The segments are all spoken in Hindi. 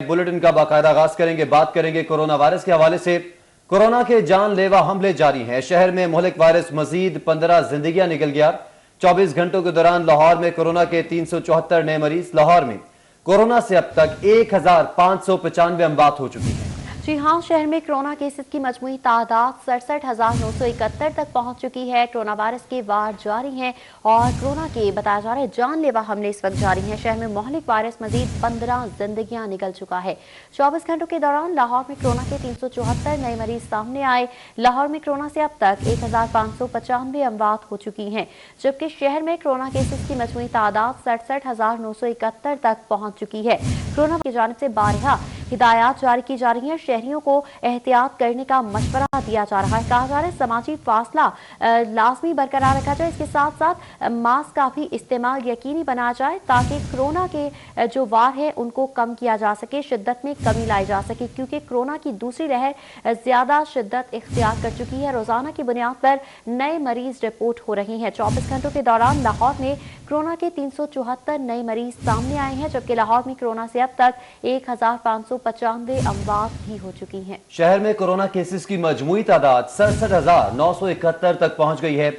बुलेटिन का बाकायदा आगाज करेंगे। बात करेंगे कोरोना वायरस के हवाले से। कोरोना के जानलेवा हमले जारी हैं। शहर में मोहलिक वायरस मजीद 15 जिंदगियां निकल गया। 24 घंटों के दौरान लाहौर में कोरोना के 374 नए मरीज। लाहौर में कोरोना से अब तक 1595 अमवात हो चुकी हैं। जी हाँ, शहर में कोरोना केसेस की मजमूई तादाद 67,971 तक पहुंच चुकी है। कोरोना वायरस के वार जारी हैं और कोरोना के बताया जा रहे जानलेवा हमले इस वक्त जारी हैं। शहर में मोहलिक वायरस मजीद 15 जिंदगियां निकल चुका है। 24 घंटों के दौरान लाहौर में कोरोना के 374 नए मरीज सामने आए। लाहौर में कोरोना से अब तक 1595 अमवात हो चुकी हैं, जबकि शहर में कोरोना केसेस की मजमूई तादाद 67,971 तक पहुंच चुकी है। कोरोना की जानिब से बारहा हिदायत जारी की जा रही है। शहरियों को एहतियात करने का मशवरा दिया जा रहा है। कहा जा रहा है समाजी फासला लाजमी बरकरार रखा जाए। इसके साथ साथ मास्क का भी इस्तेमाल यकीनी बनाया जाए ताकि कोरोना के जो वार है उनको कम किया जा सके, शिद्दत में कमी लाई जा सके, क्योंकि कोरोना की दूसरी लहर ज्यादा शिद्दत इख्तियार कर चुकी है। रोजाना की बुनियाद पर नए मरीज रिपोर्ट हो रहे हैं। 24 घंटों के दौरान लाहौर में कोरोना के 374 नए मरीज सामने आए हैं, जबकि लाहौर में कोरोना से अब तक 1595 अमवात भी हो चुकी हैं। शहर में कोरोना केसेस की मजमूई तादाद 67,971 तक पहुंच गई है।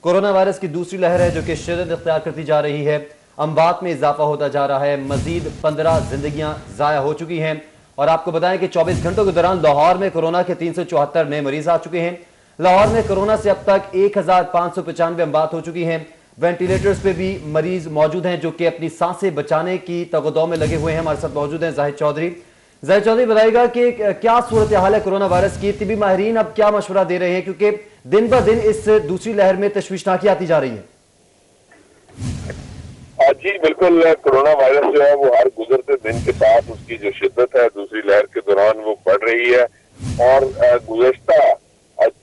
कोरोना वायरस की दूसरी लहर है जो कि शिद्दत इख्तियार करती जा रही है। अमवात में इजाफा होता जा रहा है। मजीद 15 जिंदगियां जाया हो चुकी हैं। और आपको बताएं कि 24 घंटों के दौरान लाहौर में कोरोना के 374 नए मरीज आ चुके हैं। लाहौर में कोरोना से अब तक 1595 अमवात हो चुकी हैं। वेंटिलेटर्स पे भी मरीज मौजूद हैं जो कि अपनी सांसें बचाने की तगदौ में लगे हुए हैं। हमारे साथ मौजूद हैं जाहिद चौधरी। जाहिद चौधरी, बताइएगा कि क्या सूरत हाल है कोरोना वायरस की। तिबी माहिरीन अब क्या मशवरा दे रहे हैं, क्योंकि दिन ब दिन इस दूसरी लहर में तशवीशनाकी आती जा रही है। जी बिल्कुल, कोरोना वायरस जो है वो हर गुजरते दिन के साथ उसकी जो शिद्दत है दूसरी लहर के दौरान वो बढ़ रही है। और गुज़श्ता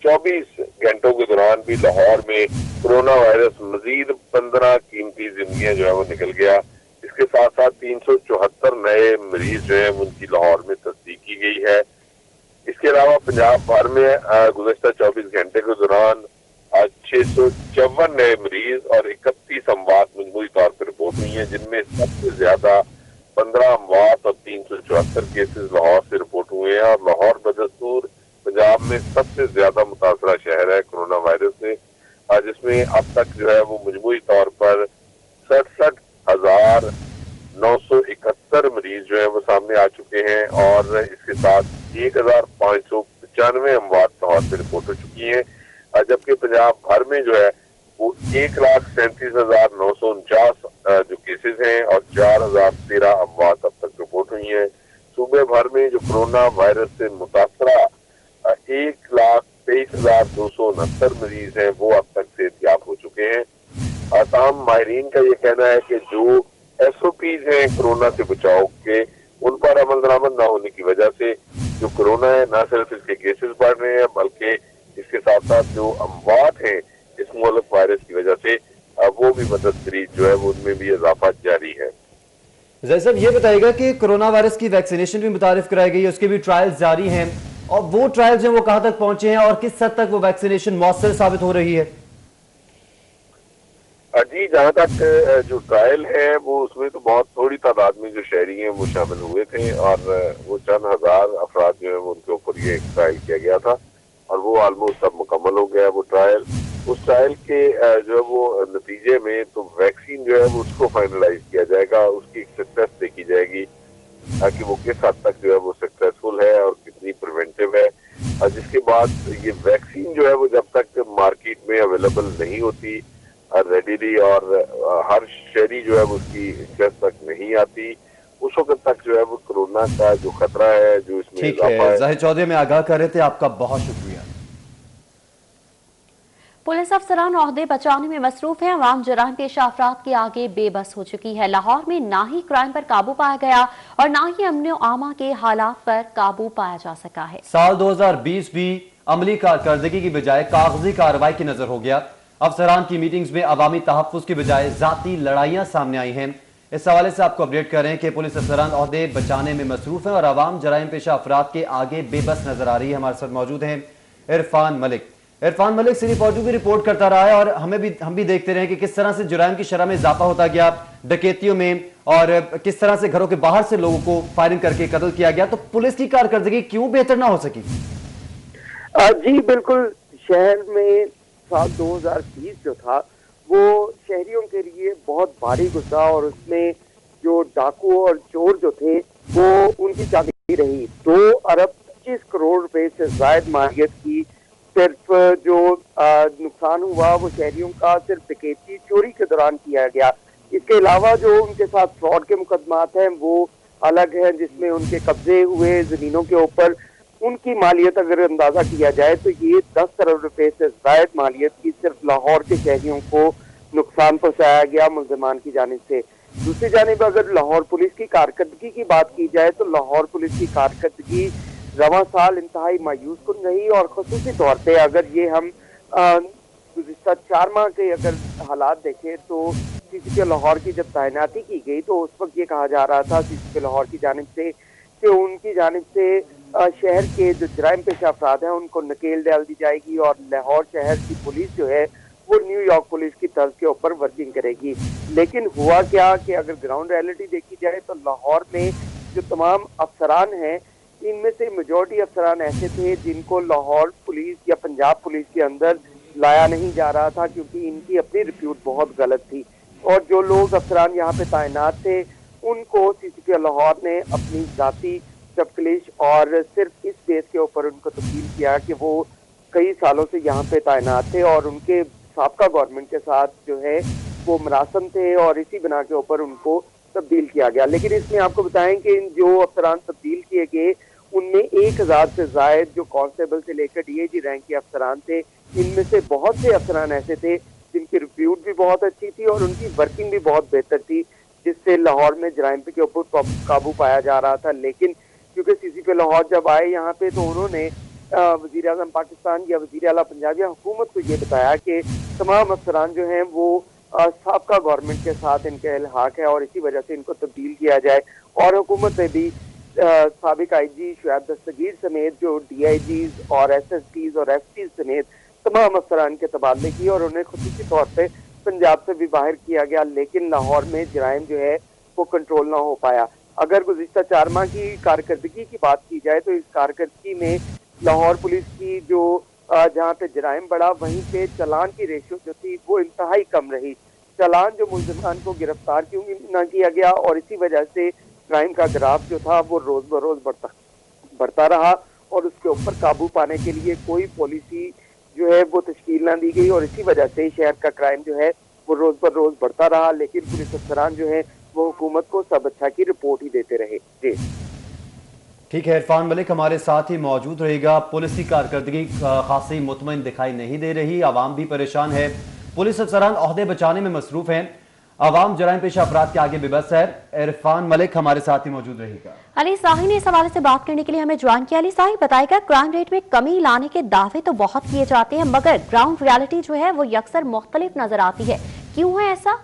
24 घंटों के दौरान भी लाहौर में कोरोना वायरस मजीद 15 कीमती जिंदगियां जो है वो निकल गया। इसके साथ साथ 374 नए मरीज जो है उनकी लाहौर में तस्दीक की गई है। इसके अलावा पंजाब भर में गुज़श्ता 24 घंटे के दौरान 654 नए मरीज और 31 अमवात मजमूई तौर पर रिपोर्ट हुई है, जिनमें सबसे ज्यादा 15 अमवात और 374 केसेस लाहौर से रिपोर्ट हुए हैं। और लाहौर बदस्तूर पंजाब में सबसे ज्यादा मुतासरा शहर है कोरोना वायरस से, जिसमें अब तक जो है वो मजमूई तौर पर 67,971 मरीज जो है वो सामने आ चुके हैं। और इसके साथ 1595 अमवात लाहौर से रिपोर्ट हो चुकी हैं, जबकि पंजाब भर में जो है वो 1,37,949 जो केसेस हैं और 4,013 अमवात अब तक रिपोर्ट हुई हैं। सूबे भर में जो कोरोना वायरस से मुतासरा 1,23,269 मरीज हैं वो अब तक सेहतयाब हो चुके हैं। तमाम माहिरीन का ये कहना है कि जो SOPs हैं कोरोना से बचाव के, उन पर अमल दरामद न होने की वजह से जो कोरोना है न सिर्फ इसके केसेस बढ़ रहे हैं बल्कि इसके साथ साथ जो अमवात हैं इस मोहलिक वायरस की वजह से वो भी बदतरीन जो है वो उनमें भी इजाफा जारी है। जय साहब, ये बताइएगा कि कोरोना वायरस की वैक्सीनेशन भी मुतारिफ कराई गई है, उसके भी ट्रायल्स जारी हैं, और वो ट्रायल्स हैं वो कहां तक पहुंचे हैं और किस हद तक वो वैक्सीनेशन मौसर साबित हो रही है? जी, जहाँ तक जो ट्रायल है वो उसमें तो बहुत थोड़ी तादाद में जो शहरी हैं वो शामिल हुए थे और वो चंद हजार अफराद जो है वो उनके ऊपर ये ट्रायल किया गया था और वो ऑलमोस्ट अब मुकम्मल हो गया वो ट्रायल। उस ट्रायल के जो है वो नतीजे में तो वैक्सीन जो है वो उसको फाइनलाइज किया जाएगा, उसकी सक्सेस देखी जाएगी कि वो किस हद तक जो है वो सक्सेसफुल है और कितनी प्रिवेंटिव है। और जिसके बाद ये वैक्सीन जो है वो जब तक मार्केट में अवेलेबल नहीं होती रेडीली और हर शहरी जो है वो उसकी एक्सेस तक नहीं आती, उस वक्त तक जो है वो कोरोना का जो खतरा है जो इसमें इजाफा है। जाहिद चौधरी में आगाह कर रहे थे, आपका बहुत शुक्रिया। पुलिस अफसरान ओहदे बचाने में मसरूफ है। अवाम जराइम पेशा अफराद के आगे बेबस हो चुकी है। लाहौर में ना ही क्राइम पर काबू पाया गया और ना ही अमन आमा के हालात पर काबू पाया जा सका है। साल 2020 भी अमली कारकर्दगी की बजाय कागजी कार्रवाई की नजर हो गया। अफसरान की मीटिंग्स में अवामी तहफ्फुज की बजाय जाती लड़ाइयां सामने आई हैं। इस हवाले से आपको अपडेट करें कि पुलिस अफसरान ओहदे बचाने में मसरूफ है और अवाम जराइम पेशा अफराद के आगे बेबस नजर आ रही है। हमारे साथ मौजूद हैं इरफान मलिक। इरफान मलिक सिरी फौजू भी रिपोर्ट करता रहा है और हम भी देखते रहे कि किस तरह से जुराइम की शरह में इजाफा होता गया, डकैतियों में, और किस तरह से घरों के बाहर से लोगों को फायरिंग करके कत्ल किया गया। तो पुलिस की कारकर्दगी क्यों बेहतर ना हो सकी? जी बिल्कुल, शहर में साल 2020 जो था वो शहरियों के लिए बहुत भारी गुजरा और उसमें जो डाकू और चोर जो थे वो उनकी चांदी रही। 2 अरब 25 करोड़ रुपए से ज्यादा मालियत की सिर्फ जो नुकसान हुआ वो शहरियों का सिर्फ डकैती चोरी के दौरान किया गया। इसके अलावा जो उनके साथ फ्रॉड के मुकदमात हैं वो अलग हैं, जिसमें उनके कब्जे हुए जमीनों के ऊपर उनकी मालियत अगर अंदाजा किया जाए तो ये 10 करोड़ रुपए से ज्यादा मालियत की सिर्फ लाहौर के शहरियों को नुकसान पहुंचाया गया मुल्जिमान की जानिब से। दूसरी जानिब अगर लाहौर पुलिस की कारकर्दगी की बात की जाए तो लाहौर पुलिस की कारकर्दगी रवां साल इंतहाई मायूस कुन रही और खसूसी तौर पे अगर ये हम गुज़िश्ता 4 माह के अगर हालात देखें तो सीसीपी लाहौर की जब तैनाती की गई तो उस वक्त ये कहा जा रहा था सीसीपी लाहौर की जानिब से कि उनकी जानिब से शहर के जो जराइम पेशा अफराद हैं उनको नकेल डाल दी जाएगी और लाहौर शहर की पुलिस जो है वो न्यूयॉर्क पुलिस की तर्ज के ऊपर वर्किंग करेगी। लेकिन हुआ क्या कि अगर ग्राउंड रियलिटी देखी जाए तो लाहौर में जो तमाम अफसरान हैं इनमें से मेजॉरिटी अफसरान ऐसे थे जिनको लाहौर पुलिस या पंजाब पुलिस के अंदर लाया नहीं जा रहा था क्योंकि इनकी अपनी रिप्यूट बहुत गलत थी। और जो लोग अफसरान यहाँ पे तैनात थे उनको सीसीपी लाहौर ने अपनी जाती तफ्तीश और सिर्फ इस बेस के ऊपर उनको तब्दील किया कि वो कई सालों से यहाँ पे तैनात थे और उनके साबका गवर्नमेंट के साथ जो है वो मरासम थे और इसी बिना के ऊपर उनको तब्दील किया गया। लेकिन इसमें आपको बताएं कि इन जो अफसरान तब्दील किए गए उनमें 1000 से जायद जो कांस्टेबल से लेकर डीआईजी रैंक के अफसरान थे, इनमें से बहुत से अफसरान ऐसे थे जिनकी रिप्यूट भी बहुत अच्छी थी और उनकी वर्किंग भी बहुत बेहतर थी, जिससे लाहौर में जराइम के ऊपर काबू पाया जा रहा था। लेकिन क्योंकि सीसीपी लाहौर जब आए यहाँ पे तो उन्होंने वज़ीर आज़म पाकिस्तान या वज़ीर आला पंजाब या हुकूमत को ये बताया कि तमाम अफसरान जो हैं वो साबका गवर्नमेंट के साथ इनके इल्हाक है और इसी वजह से इनको तब्दील किया जाए। और हुकूमत ने भी साबिक आईजी शुएब दस्तगीर समेत जो डीआईजीज और एसएसपीज और एसपीज समेत तमाम अफसरान के तबादले किए और उन्हें खुसूसी तौर पर पंजाब से भी बाहर किया गया। लेकिन लाहौर में जराइम जो है वो कंट्रोल ना हो पाया। अगर गुज़िश्ता 4 माह की कारकर्दगी की बात की जाए तो इस कारकर्दगी में लाहौर पुलिस की जो जहाँ पे जराइम बढ़ा वहीं पे चलान की रेशियो जो थी वो इंतहाई कम रही। चलान जो मुल्जिमान को गिरफ्तार क्यों ना किया गया और इसी वजह से क्राइम का ग्राफ जो था वो रोज बरोज बढ़ता रहा और उसके ऊपर काबू पाने के लिए कोई पॉलिसी जो है वो तश्कील ना दी गई और इसी वजह से शहर का क्राइम जो है वो रोज पर रोज बढ़ता रहा। लेकिन पुलिस अफसरान जो है वो हुकूमत को सब अच्छा की रिपोर्ट ही देते रहे। जी ठीक है, इरफान मलिक हमारे साथ ही मौजूद रहेगा। पुलिस की कारकर्दगी खासी मुतमईन दिखाई नहीं दे रही, आवाम भी परेशान है, पुलिस अफसरान ओहदे बचाने में मसरूफ हैं, आवाम जराइम पेशा अफराद के आगे बेबस है। इरफान मलिक हमारे साथ ही मौजूद रहेगा। अली साही ने इस हवाले से बात करने के लिए हमें ज्वाइन किया। अली साही बताएगा, क्राइम रेट में कमी लाने के दावे तो बहुत किए जाते हैं मगर ग्राउंड रियलिटी जो है वो यकसर मुख्तलिफ नजर आती है, क्यों है ऐसा?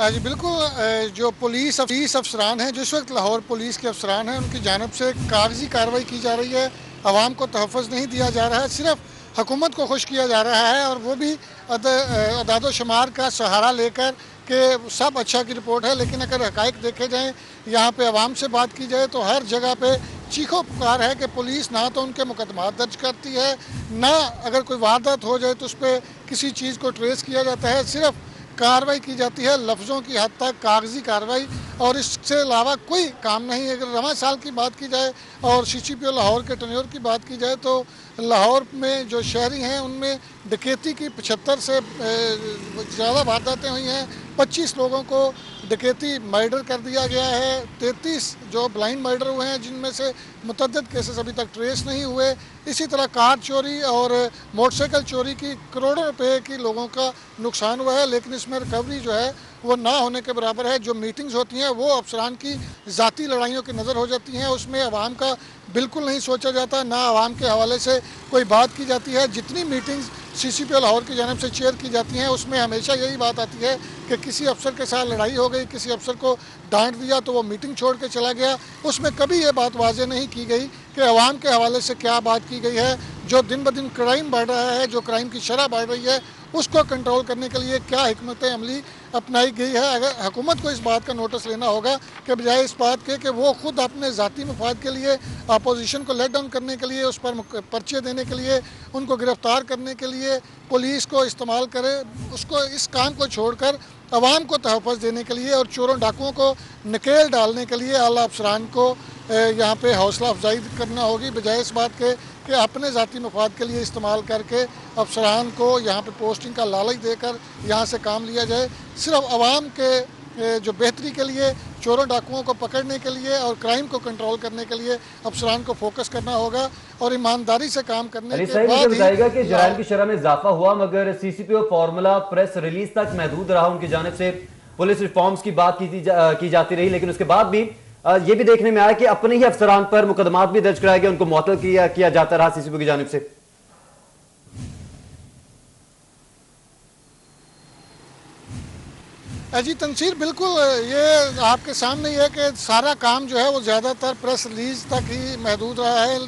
जी बिल्कुल, जो पुलिस अफसरान हैं, जिस वक्त लाहौर पुलिस के अफसरान हैं उनकी जानब से कागजी कार्रवाई की जा रही है, आवाम को तहफ़्फ़ुज़ नहीं दिया जा रहा है, सिर्फ हुकूमत को खुश किया जा रहा है और वो भी अदाद शुमार का सहारा लेकर कि सब अच्छा की रिपोर्ट है। लेकिन अगर हक़ाइक़ देखे जाएँ, यहाँ पे आवाम से बात की जाए तो हर जगह पे चीखो पुकार है कि पुलिस ना तो उनके मुकदमात दर्ज करती है, ना अगर कोई वारदात हो जाए तो उस पर किसी चीज़ को ट्रेस किया जाता है, सिर्फ कार्रवाई की जाती है लफ्ज़ों की हद तक, कागजी कार्रवाई, और इससे अलावा कोई काम नहीं। अगर रवां साल की बात की जाए और सीसीपी लाहौर के टन्योर की बात की जाए तो लाहौर में जो शहरी हैं उनमें डकैती की 75 से ज़्यादा वारदातें हुई हैं। 25 लोगों को डकैती मर्डर कर दिया गया है, 33 जो ब्लाइंड मर्डर हुए हैं जिनमें से मुतअद्दिद केसेस अभी तक ट्रेस नहीं हुए। इसी तरह कार चोरी और मोटरसाइकिल चोरी की करोड़ों रुपए की लोगों का नुकसान हुआ है, लेकिन इसमें रिकवरी जो है वो ना होने के बराबर है। जो मीटिंग्स होती हैं वो अफसरान की ज़ाती लड़ाइयों की नज़र हो जाती हैं, उसमें आवाम का बिल्कुल नहीं सोचा जाता, ना आवाम के हवाले से कोई बात की जाती है। जितनी मीटिंग्स CCP लाहौर की जानब से चेयर की जाती हैं, उसमें हमेशा यही बात आती है कि किसी अफसर के साथ लड़ाई हो गई, किसी अफसर को डांट दिया तो वो मीटिंग छोड़ के चला गया। उसमें कभी ये बात वाजे नहीं की गई कि अवाम के हवाले से क्या बात की गई है। जो दिन ब दिन क्राइम बढ़ रहा है, जो क्राइम की शरह बढ़ रही है, उसको कंट्रोल करने के लिए क्या हिकमत अमली अपनाई गई है। अगर हुकूमत को इस बात का नोटिस लेना होगा कि बजाय इस बात के कि वो खुद अपने ज़ाती मफाद के लिए अपोजिशन को लेट डाउन करने के लिए, उस पर पर्चे देने के लिए, उनको गिरफ्तार करने के लिए पुलिस को इस्तेमाल करे, उसको इस काम को छोड़कर अवाम को तहफ़्फ़ुज़ देने के लिए और चोरों डाकुओं को नकेल डालने के लिए आला अफसरान को यहाँ पे हौसला अफजाई करना होगी, बजाय इस बात के कि अपने ज़ाती मफाद के लिए इस्तेमाल करके अफसरान को यहाँ पे पोस्टिंग का लालच देकर यहाँ से काम लिया जाए। सिर्फ अवाम के जो बेहतरी के लिए, चोरों डाकुओं को पकड़ने के लिए और क्राइम को कंट्रोल करने के लिए अफसरान को फोकस करना होगा और ईमानदारी से काम करने के बाद बताएगा कि जराइम की शरह में इजाफा हुआ, मगर CCPO फॉर्मूला प्रेस रिलीज तक महदूद रहा। उनकी जानिब से पुलिस रिफॉर्म्स की बात की जाती रही, लेकिन उसके बाद भी ये भी देखने में आया कि अपने ही अफसरान पर मुकदमात भी दर्ज कराए गए, उनको मुअत्तल किया जाता रहा CCPO की जानिब से। जी तनसीर, बिल्कुल ये आपके सामने ही है कि सारा काम जो है वो ज़्यादातर प्रेस रिलीज तक ही महदूद रहा है।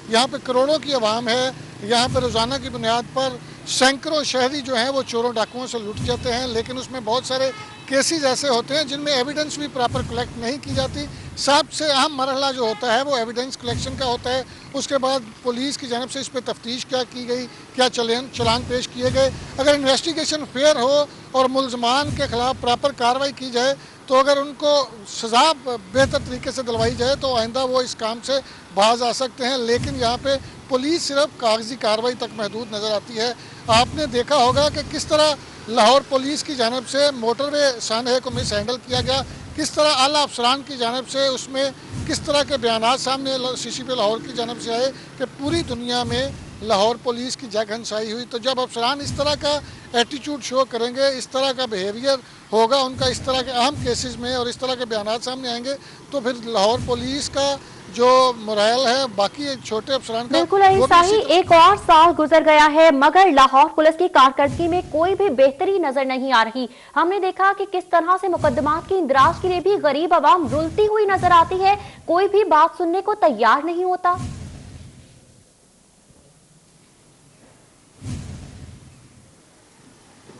यहाँ पे करोड़ों की आवाम है, यहाँ पे रोज़ाना की बुनियाद पर सैकड़ों शहरी जो हैं वो चोरों डाकुओं से लूट जाते हैं, लेकिन उसमें बहुत सारे केसेस ऐसे होते हैं जिनमें एविडेंस भी प्रॉपर कलेक्ट नहीं की जाती। सबसे अहम मरहला जो होता है वो एविडेंस कलेक्शन का होता है। उसके बाद पुलिस की जानब से इस पर तफ्तीश क्या की गई, क्या चलान पेश किए गए। अगर इन्वेस्टिगेशन फेयर हो और मुल्ज़मान के ख़िलाफ़ प्रॉपर कार्रवाई की जाए, तो अगर उनको सज़ा बेहतर तरीके से दिलवाई जाए तो आइंदा वो इस काम से बाज आ सकते हैं। लेकिन यहाँ पे पुलिस सिर्फ कागजी कार्रवाई तक महदूद नज़र आती है। आपने देखा होगा कि किस तरह लाहौर पुलिस की जानब से मोटरवे सानहे को मिस हैंडल किया गया, किस तरह आला अफसरान की जानब से उसमें किस तरह के बयानात सामने CCP लाहौर की जानब से आए कि पूरी दुनिया में लाहौर पुलिस की जग हंसाई हुई। तो जब अफसरान इस तरह का एटीट्यूड शो करेंगे, इस तरह का बिहेवियर होगा उनका इस तरह के अहम केसेस में और इस तरह के बयानात सामने आएंगे, तो फिर लाहौर पुलिस का जो मोरल है बाकी छोटे अफसरान का। बिल्कुल शाही, एक और साल गुजर गया है मगर लाहौर पुलिस की कारकर्दगी में कोई भी बेहतरी नजर नहीं आ रही। हमने देखा कि किस तरह से मुकदमात की इंदराज के लिए भी गरीब आवाम रुलती हुई नजर आती है, कोई भी बात सुनने को तैयार नहीं होता।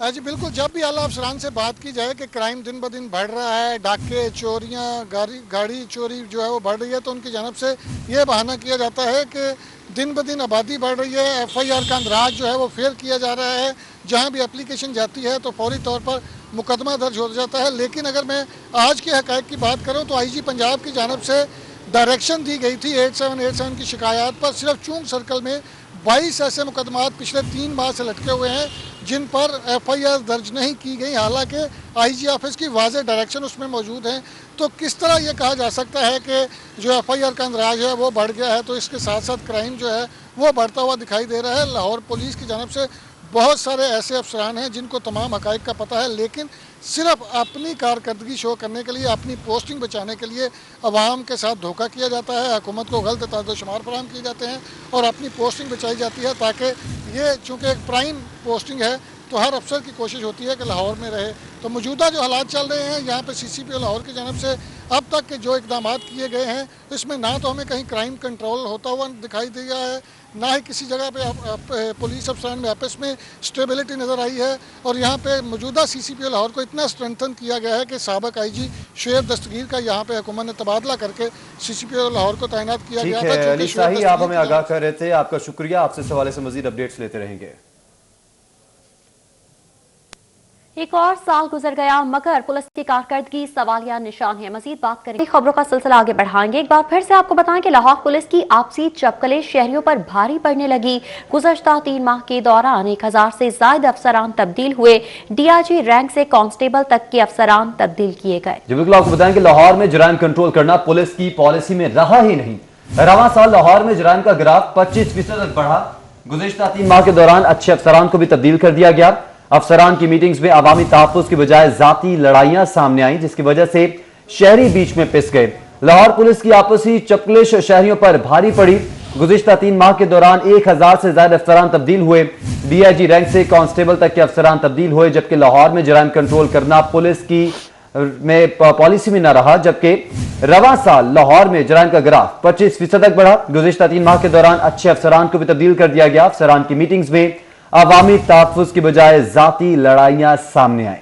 जी बिल्कुल, जब भी आला अफसरान से बात की जाए कि क्राइम दिन ब दिन बढ़ रहा है, डाके, चोरियां, गाड़ी चोरी जो है वो बढ़ रही है, तो उनकी जानब से ये बहाना किया जाता है कि दिन ब दिन आबादी बढ़ रही है, FIR का अंदराज जो है वो फेयर किया जा रहा है। जहां भी एप्लीकेशन जाती है तो फौरी तौर पर मुकदमा दर्ज हो जाता है। लेकिन अगर मैं आज के हक़ाइक़ की बात करूँ तो IG पंजाब की जानब से डायरेक्शन दी गई थी 8787 की शिकायत पर। सिर्फ चूंग सर्कल में 22 ऐसे मुकदमात पिछले 3 माह से लटके हुए हैं जिन पर FIR दर्ज नहीं की गई, हालांकि IG ऑफिस की वाज़ेह डायरेक्शन उसमें मौजूद हैं। तो किस तरह ये कहा जा सकता है कि जो FIR का अंदराज है वो बढ़ गया है, तो इसके साथ साथ क्राइम जो है वो बढ़ता हुआ दिखाई दे रहा है। लाहौर पुलिस की जानब से बहुत सारे ऐसे अफसरान हैं जिनको तमाम हक़ाइक़ का पता है, लेकिन सिर्फ अपनी कारकर्दगी शो करने के लिए, अपनी पोस्टिंग बचाने के लिए अवाम के साथ धोखा किया जाता है, हुकूमत को गलत ताज़ो-शुमार फराहम किए जाते हैं और अपनी पोस्टिंग बचाई जाती है, ताकि ये चूँकि एक प्राइम पोस्टिंग है तो हर अफसर की कोशिश होती है कि लाहौर में रहे। तो मौजूदा जो हालात चल रहे हैं यहाँ पे CCP लाहौर की जानब से अब तक के जो इकदाम किए गए हैं, इसमें ना तो हमें कहीं क्राइम कंट्रोल होता हुआ दिखाई दिया है, ना ही किसी जगह पे पुलिस अफसरान में आपस में स्टेबिलिटी नज़र आई है। और यहाँ पे मौजूदा CCP लाहौर को इतना स्ट्रेंथन किया गया है कि साबिक IG शुएब दस्तगीर का यहाँ पे हुकूमत ने तबादला करके CCP लाहौर को तैनात किया गया था। अली शाही, आप हमें आगाह कर रहे थे, आपका शुक्रिया। आपसे इस हवाले से मजीद अपडेट्स लेते रहेंगे। एक और साल गुजर गया मगर पुलिस की कारकर्दगी सवालिया निशान है। मजीद बात करेंगे, खबरों का सिलसिला आगे बढ़ाएंगे। एक बार फिर से आपको बताएं कि लाहौर पुलिस की आपसी चपकलें शहरियों पर भारी पड़ने लगी। गुज़श्ता 3 माह के दौरान 1000 से ज्यादा अफसरान तब्दील हुए। DIG रैंक से कांस्टेबल तक के अफसरान तब्दील किए गए। जी बिल्कुल, आपको बताएं कि लाहौर में जराइम कंट्रोल करना पुलिस की पॉलिसी में रहा ही नहीं। रवां साल लाहौर में जराइम का ग्राफ 25% तक बढ़ा। गुज़श्ता 3 माह के दौरान अच्छे अफसरान को भी तब्दील कर दिया गया। अफसरान की मीटिंग्स में अवामी तहफ़्फ़ुज़ की बजाय ज़ाती लड़ाइयां सामने आई, जिसकी वजह से शहरी बीच में पिस गए। लाहौर पुलिस की आपसी चपलिश शहरियों पर भारी पड़ी। गुज़िश्ता 3 माह के दौरान 1000 से ज्यादा अफसरान तब्दील हुए। DIG रैंक से कांस्टेबल तक के अफसरान तब्दील हुए, जबकि लाहौर में जराइम कंट्रोल करना पुलिस की पॉलिसी में न रहा। जबकि रवां साल लाहौर में जराइम का ग्राफ 25% तक बढ़ा। गुज़िश्ता 3 माह के दौरान अच्छे अफसरान को भी तब्दील कर दिया गया। अफसरान की मीटिंग्स में अवामी तहफ़्फ़ुज़ की बजाय जाती लड़ाइयां सामने आई।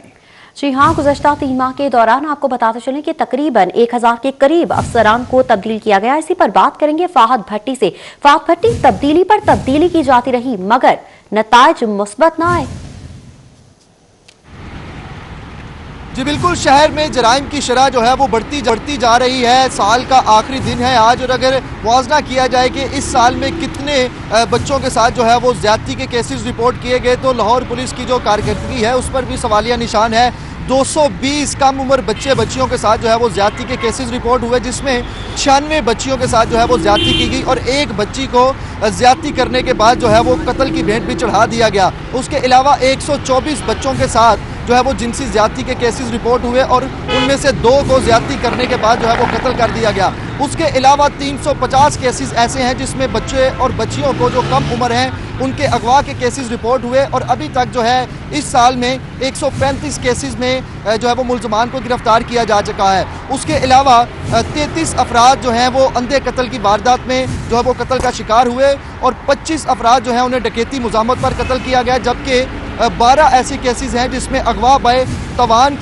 जी हाँ, गुज़श्ता 3 माह के दौरान आपको बताते चलें कि तकरीबन 1000 के करीब अफसरान को तब्दील किया गया। इसी पर बात करेंगे फाहद भट्टी से। फाहद भट्टी, तब्दीली पर तब्दीली की जाती रही मगर नताइज मुस्बत न आए। जी बिल्कुल, शहर में जराइम की शरह जो है वो बढ़ती जा रही है। साल का आखिरी दिन है आज, और अगर मुआवजा किया जाए कि इस साल में कितने बच्चों के साथ जो है वो ज्यादती के केसेस रिपोर्ट किए गए, तो लाहौर पुलिस की जो कारकर्दगी है उस पर भी सवालिया निशान है। 220 कम उम्र बच्चियों के साथ जो है वो ज्यादती के केसेस रिपोर्ट हुए, जिसमें 96 बच्चियों के साथ जो है वो ज्यादती की गई और एक बच्ची को ज्यादती करने के बाद जो है वो कत्ल की भेंट भी चढ़ा दिया गया। उसके अलावा 124 बच्चों के साथ जो है वो जिनसी ज्यादती के केसेस रिपोर्ट हुए और उनमें से 2 को ज्यादती करने के बाद जो है वो कत्ल कर दिया गया। उसके अलावा 350 केसेस ऐसे हैं जिसमें बच्चे और बच्चियों को जो कम उम्र हैं उनके अगवा के केसेस रिपोर्ट हुए, और अभी तक जो है इस साल में 135 केसेस में जो है वो मुल्ज़मान को गिरफ्तार किया जा चुका है। उसके अलावा 33 अफराद जो हैं वो अंधे कत्ल की वारदात में जो है वो कत्ल का शिकार हुए, और 25 अफराद जो हैं उन्हें डकैती मुज़ामत पर कत्ल किया गया, जबकि 12 ऐसे केसेस हैं जिसमें अगवा बाय तवान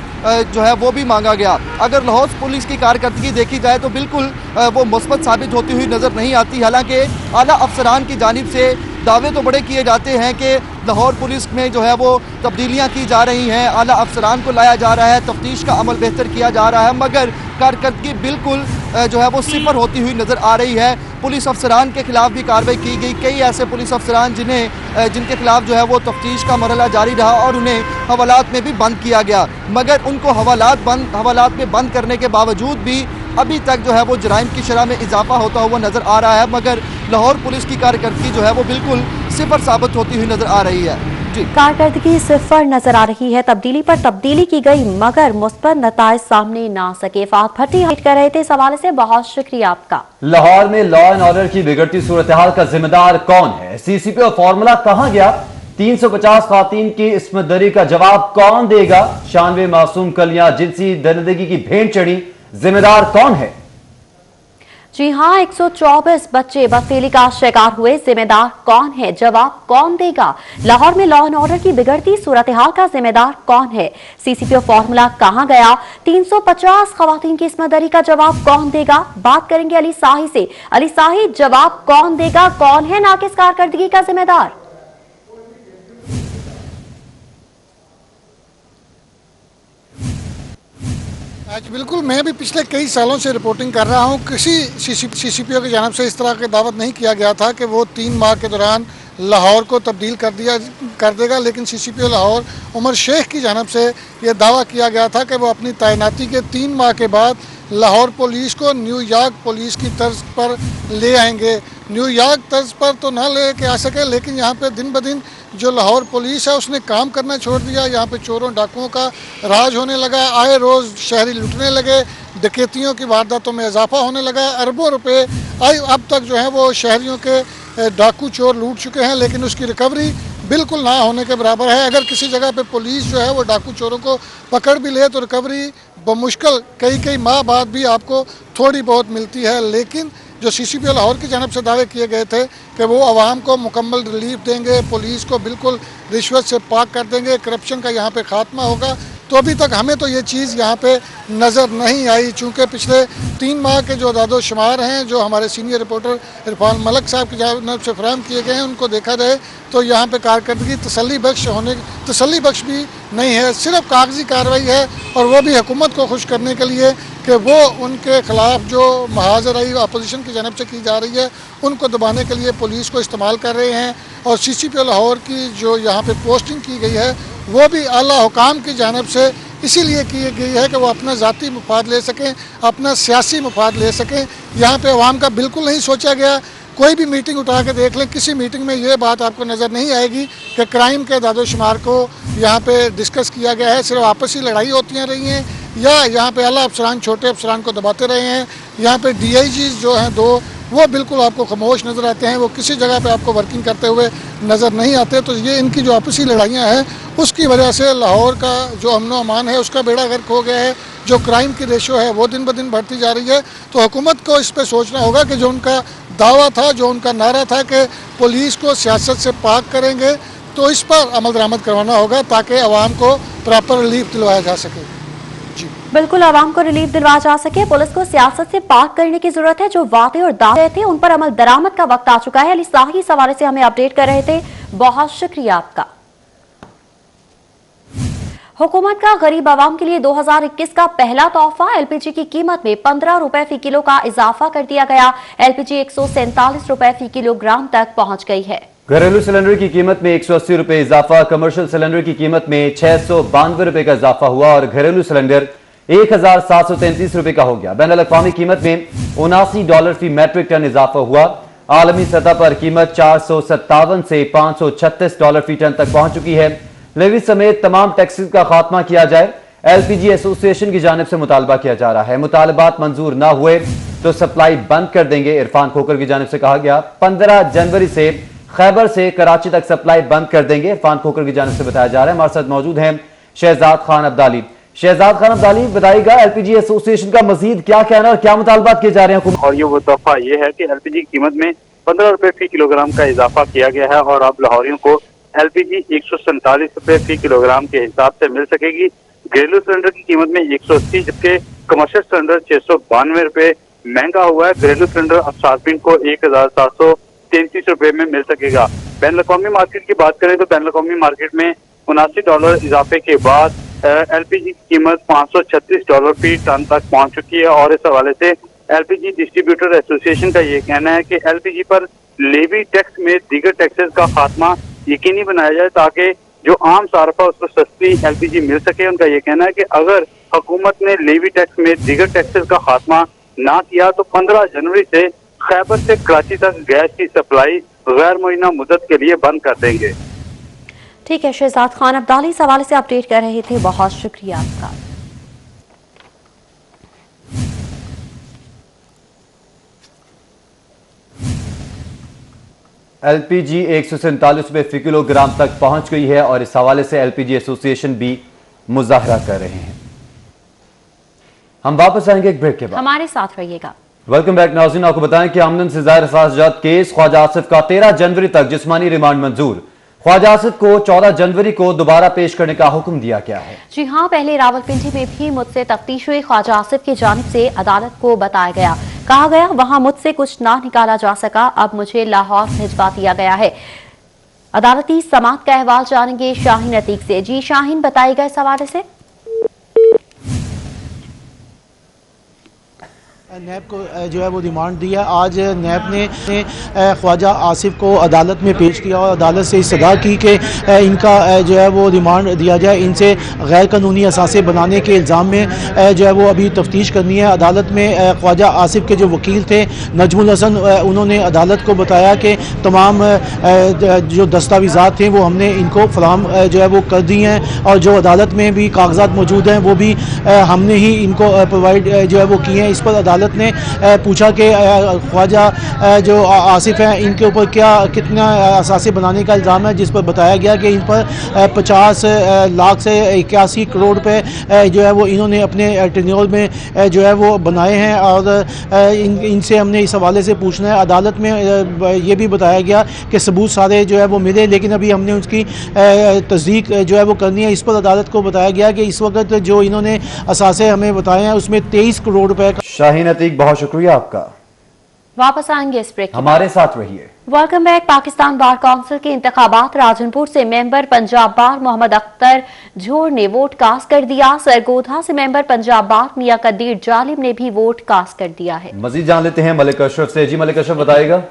जो है वो भी मांगा गया। अगर लाहौर पुलिस की कारकर्दगी देखी जाए तो बिल्कुल वो मुस्बत साबित होती हुई नज़र नहीं आती। हालांकि आला अफसरान की जानिब से दावे तो बड़े किए जाते हैं कि लाहौर पुलिस में जो है वो तब्दीलियां की जा रही हैं, आला अफसरान को लाया जा रहा है, तफ्तीश का अमल बेहतर किया जा रहा है, मगर कारकर्दगी बिल्कुल जो है वो सिफर होती हुई नज़र आ रही है। पुलिस अफसरान के खिलाफ भी कार्रवाई की गई। कई ऐसे पुलिस अफसरान जिनके खिलाफ जो है वो तफ्तीश का मरहला जारी रहा और उन्हें हवालात में भी बंद किया गया, मगर उनको हवालात में बंद करने के बावजूद भी अभी तक जो है वो जराइम की शरह में इजाफा होता हुआ नज़र आ रहा है, मगर लाहौर पुलिस की कारकर्दगी जो है वो बिल्कुल सिफर साबित होती हुई नज़र आ रही है। जी, कारकर्दगी सिफर नजर आ रही है। तब्दीली पर तब्दीली की गई मगर मुस्बत नताइज सामने ना सके। फाहद भट्टी हाइट कर रहे थे। इस हवाले से बहुत शुक्रिया आपका। लाहौर में लॉ एंड ऑर्डर की बिगड़ती सूरत हाल का जिम्मेदार कौन है? CCP और फॉर्मूला कहां गया? 350 खातीन की इस्मत दरी का जवाब कौन देगा? 96 मासूम कलियां जिनसी दरिंदगी की भेंट चढ़ी, जिम्मेदार कौन है? जी हाँ, 124 बच्चे बदफेली का शिकार हुए, जिम्मेदार कौन है? जवाब कौन देगा? लाहौर में लॉ एंड ऑर्डर की बिगड़ती सूरत हाल का जिम्मेदार कौन है? CCP और फॉर्मूला कहां गया? 350 खवातीन की इस्मत दरी का जवाब कौन देगा? बात करेंगे अली साही से। अली साही, जवाब कौन देगा? कौन है नाकिस कारकर्दगी का जिम्मेदार? आज बिल्कुल, मैं भी पिछले कई सालों से रिपोर्टिंग कर रहा हूं। किसी CCPO की जानब से इस तरह की दावत नहीं किया गया था कि वो 3 माह के दौरान लाहौर को तब्दील कर देगा, लेकिन CCPO लाहौर उमर शेख की जानब से ये दावा किया गया था कि वो अपनी तैनाती के 3 माह के बाद लाहौर पुलिस को न्यूयॉर्क पुलिस की तर्ज पर ले आएंगे। न्यूयॉर्क तर्ज पर तो ना ले के आ सके, लेकिन यहाँ पे दिन ब दिन जो लाहौर पुलिस है उसने काम करना छोड़ दिया। यहाँ पे चोरों डाकुओं का राज होने लगा, आए रोज़ शहरी लुटने लगे, डकैतियों की वारदातों में इजाफा होने लगा। अरबों रुपए अब तक जो है वो शहरियों के डाकू चोर लूट चुके हैं, लेकिन उसकी रिकवरी बिल्कुल ना होने के बराबर है। अगर किसी जगह पे पुलिस जो है वो डाकू चोरों को पकड़ भी ले तो रिकवरी बमुश्किल कई माह बाद भी आपको थोड़ी बहुत मिलती है। लेकिन जो CCPO लाहौर की जानब से दावे किए गए थे कि वो आवाम को मुकम्मल रिलीफ देंगे, पुलिस को बिल्कुल रिश्वत से पाक कर देंगे, करप्शन का यहाँ पे खात्मा होगा, तो अभी तक हमें तो ये चीज़ यहाँ पे नज़र नहीं आई। चूँकि पिछले 3 माह के जो दादो शुमार हैं जो हमारे सीनियर रिपोर्टर इरफान मलिक साहब की जानब से फराहम किए गए हैं, उनको देखा जाए तो यहाँ पे कारकर्दगी तसल्ली बख्श भी नहीं है। सिर्फ कागजी कार्रवाई है, और वो भी हुकूमत को खुश करने के लिए कि वो उनके खिलाफ जो महाजराई अपोजिशन की जानब से की जा रही है उनको दबाने के लिए पुलिस को इस्तेमाल कर रहे हैं। और CCPO लाहौर की जो यहाँ पे पोस्टिंग की गई है वो भी आला हुकाम की जानब से इसीलिए की गई है कि वो अपना ज़ाती मुफाद ले सकें, अपना सियासी मुफाद ले सकें। यहाँ पे अवाम का बिल्कुल नहीं सोचा गया। कोई भी मीटिंग उठा के देख लें, किसी मीटिंग में ये बात आपको नज़र नहीं आएगी कि क्राइम के दादोशुमार को यहाँ पे डिस्कस किया गया है। सिर्फ आपसी लड़ाई होती रही हैं, या यहाँ पे आला अफसरान छोटे अफसरान को दबाते रहे हैं। यहाँ पे DIGs जो हैं 2 वो बिल्कुल आपको खामोश नज़र आते हैं, वो किसी जगह पे आपको वर्किंग करते हुए नज़र नहीं आते। तो ये इनकी जो आपसी लड़ाइयाँ हैं उसकी वजह से लाहौर का जो अमन अमान है उसका बेड़ा गर्क हो गया है। जो क्राइम की रेशो है वो दिन ब दिन बढ़ती जा रही है। तो हुकूमत को इस पर सोचना होगा कि जो उनका दावा था, जो उनका नारा था कि पुलिस को सियासत से पाक करेंगे, तो इस पर अमल दरामद करवाना होगा ताकि आवाम को प्रॉपर रिलीफ दिलवाया जा सके। बिल्कुल, आवाम को रिलीफ दिलवाया जा सके। पुलिस को सियासत से पाक करने की जरूरत है। जो वादे और दावे थे उन पर अमल दरामद का वक्त आ चुका है। अली साही इस हवाले से हमें अपडेट कर रहे थे, बहुत शुक्रिया आपका। हुकूमत का गरीब आवाम के लिए 2021 का पहला तोहफा, एलपीजी की कीमत में 15 रुपए फी किलो का इजाफा कर दिया गया। एलपीजी 147 रुपए फी किलोग्राम तक पहुंच गई है। घरेलू सिलेंडर की कीमत में 180 रुपए इजाफा, कमर्शियल सिलेंडर की कीमत में 692 रुपए का इजाफा हुआ और घरेलू सिलेंडर 1733 रुपए का हो गया। बैनुल अक़वामी कीमत में $79 फी मैट्रिक टन इजाफा हुआ। आलमी सतह पर कीमत 457 से $536 फी टन तक पहुंच चुकी है। लेवी समेत तमाम टैक्सेस का खात्मा किया जाए, एलपीजी एसोसिएशन की जानिब से मुतालबा किया जा रहा है। मुतालबात मंजूर न हुए तो सप्लाई बंद कर देंगे। इरफान खोकर की जानिब से कहा गया 15 जनवरी से खैबर से कराची तक सप्लाई बंद कर देंगे। इरफान खोकर की जानिब से बताया जा रहा है। हमारे साथ मौजूद हैं शहजाद खान अब्दाली। शहजाद खान अब्दाली, बताइएगा एलपीजी एसोसिएशन का मजीद क्या कहना और क्या मुतालबात किए जा रहे हैं? और ये वो तोहफा ये है कि एलपीजी की कीमत में 15 रुपए फी किलोग्राम का इजाफा किया गया है और अब लाहौरियों को एलपीजी 147 रुपए फी किलोग्राम के हिसाब से मिल सकेगी। घरेलू सिलेंडर की कीमत में 180 जबकि कमर्शियल सिलेंडर 692 रुपए महंगा हुआ है। घरेलू सिलेंडर अब सार्फिन को 1733 रुपए में मिल सकेगा। बैनुल अक़वामी मार्केट की बात करें तो बैनुल अक़वामी मार्केट में $79 इजाफे के बाद एलपीजी की कीमत $536 फी टन तक पहुंच चुकी है और इस हवाले से एलपीजी डिस्ट्रीब्यूटर एसोसिएशन का ये कहना है कि एलपीजी पर लेवी टैक्स में दीगर टैक्सेस का खात्मा यकीनी बनाया जाए ताकि जो आम सार्फा उसको सस्ती एलपीजी मिल सके। उनका ये कहना है कि अगर हुकूमत ने लेवी टैक्स में दीगर टैक्सेस का खात्मा ना किया तो 15 जनवरी से खैबर से कराची तक गैस की सप्लाई गैर मुअय्यना मुद्दत के लिए बंद कर देंगे। ठीक है, शहजाद खान अब्दाली इस हवाले से अपडेट कर रहे थे, बहुत शुक्रिया आपका। एलपीजी 147 रुपए फी किलोग्राम तक पहुंच गई है और इस हवाले से एलपीजी एसोसिएशन भी मुजाहरा कर रहे हैं। हम वापस आएंगे एक ब्रेक के बाद, हमारे साथ रहिएगा। वेलकम बैक नाज़रीन। आपको बताएं कि आमदन से ज़ाहिर अखराजात केस ख्वाजा आसिफ का 13 जनवरी तक जिस्मानी रिमांड मंजूर। ख्वाजा आसिफ को 14 जनवरी को दोबारा पेश करने का हुक्म दिया गया है। जी हाँ, पहले रावलपिंडी में भी मुझसे तफ्तीश हुई। ख्वाजा आसिफ की जानिब से अदालत को बताया गया, कहा गया वहां मुझसे कुछ ना निकाला जा सका, अब मुझे लाहौर भिजवा दिया गया है। अदालती समाअत का अहवाल जानेंगे शाहीन अतीक से। जी शाहीन, बताइएगा इस हवाले से। नैब को जो है वो रिमांड दिया। आज नैब ने ख्वाजा आसिफ को अदालत में पेश किया और अदालत से इस्तदा की कि इनका जो है वो रिमांड दिया जाए। इनसे गैर कानूनी असासे बनाने के इल्ज़ाम में जो है वो अभी तफ्तीश करनी है। अदालत में ख्वाजा आसिफ के जो वकील थे नजमुल हसन, उन्होंने अदालत को बताया कि तमाम जो दस्तावेज़ात थे वो हमने इनको फराहम जो है वो कर दी हैं और जो अदालत में भी कागजात मौजूद हैं वो भी हमने ही इनको प्रोवाइड जो है वो किए हैं। इस पर अदालत ने पूछा कि ख्वाजा जो आसिफ हैं इनके ऊपर कितना असासे बनाने का इल्ज़ाम है, जिस पर बताया गया कि इन पर 50 लाख से 81 करोड़ रुपए जो है वो इन्होंने अपने टेन्योर में जो है वो बनाए हैं और इनसे हमने इस हवाले से पूछना है। अदालत में ये भी बताया गया कि सबूत सारे जो है वो मिले, लेकिन अभी हमने उसकी तस्दीक जो है वो करनी है। इस पर अदालत को बताया गया कि इस वक्त जो इन्होंने असासे हमें बताए हैं उसमें 23 करोड़ रुपए का। शाहीन अतीक, बहुत शुक्रिया आपका। वापस आएंगे इस ब्रेक, हमारे साथ रहिए। Welcome back. Pakistan bar council के इंतखाबात, राजनपुर से मेंबर पंजाब बार मोहम्मद अख्तर झोर ने वोट कास्ट कर दिया। सरगोधा से मेंबर पंजाब बार मियां कदीर जालिम ने भी वोट कास्ट कर दिया है। मजीद जान लेते हैं मलिक अशरफ से। जी मलिक अशरफ, बताइएगा।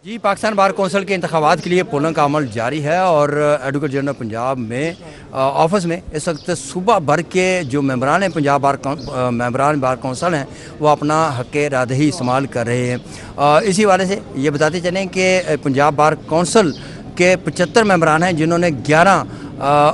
जी, पाकिस्तान बार कौंसिल के इंतखाबात के लिए पोलिंग का अमल जारी है और एडवोकेट जनरल पंजाब में ऑफिस में इस वक्त सुबह भर के जो मेंबरान पंजाब बार कौंसिल हैं वो अपना हक़ रादही इस्तेमाल कर रहे हैं। इसी वाले से ये बताते चलें कि पंजाब बार कौंसिल के 75 मेंबरान हैं जिन्होंने 11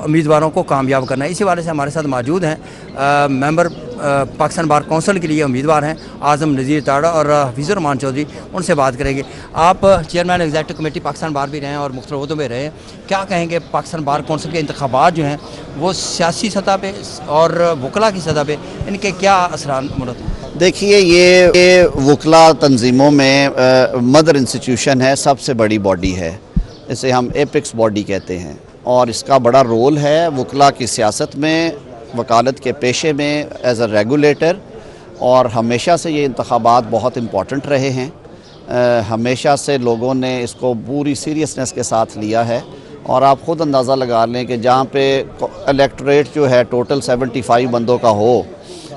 उम्मीदवारों को कामयाब करना है। इसी वाले से हमारे साथ मौजूद हैं मेंबर पाकिस्तान बार कौंसिल के लिए उम्मीदवार हैं, आज़म नज़ीर ताड़ा और हफीज़ुर रहमान चौधरी, उनसे बात करेंगे। आप चेयरमैन एग्जीक्यूटिव कमेटी पाकिस्तान बार भी रहे हैं और मुख्तलिफ ओहदों में रहे हैं, क्या कहेंगे पाकिस्तान बार कौंसिल के इंतखाबात जो हैं वो सियासी सतह पे और वकला की सतह पे इनके क्या असरात मुरतब? देखिए, ये वकला तंजीमों में मदर इंस्टीट्यूशन है, सबसे बड़ी बॉडी है, इसे हम एपिक्स बॉडी कहते हैं और इसका बड़ा रोल है वकला की सियासत में, वकालत के पेशे में एज अ रेगुलेटर। और हमेशा से ये इंतखाबात बहुत इम्पॉर्टेंट रहे हैं, हमेशा से लोगों ने इसको पूरी सीरियसनेस के साथ लिया है। और आप ख़ुद अंदाज़ा लगा लें कि जहाँ पे इलेक्टोरेट जो है टोटल 75 बंदों का हो,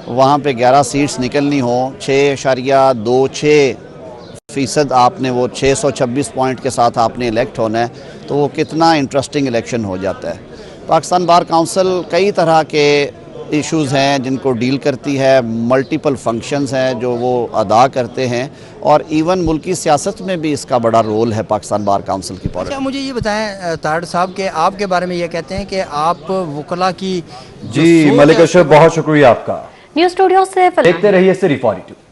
वहाँ पे 11 सीट्स निकलनी हो, 6.26% आपने वो 626 पॉइंट के साथ आपने इलेक्ट होना है, तो वो कितना इंटरेस्टिंग इलेक्शन हो जाता है। पाकिस्तान बार काउंसिल कई तरह के इश्यूज़ हैं जिनको डील करती है, मल्टीपल फंक्शंस हैं जो वो अदा करते हैं और इवन मुल्की सियासत में भी इसका बड़ा रोल है पाकिस्तान बार काउंसिल की पॉलिसी। अच्छा, मुझे ये बताएं ताड़ साहब के आपके बारे में ये कहते हैं कि आप वकला की जी मलिक अशरफ, बहुत शुक्रिया आपका। न्यूज स्टूडियो से देखते रहिए सिरी 42।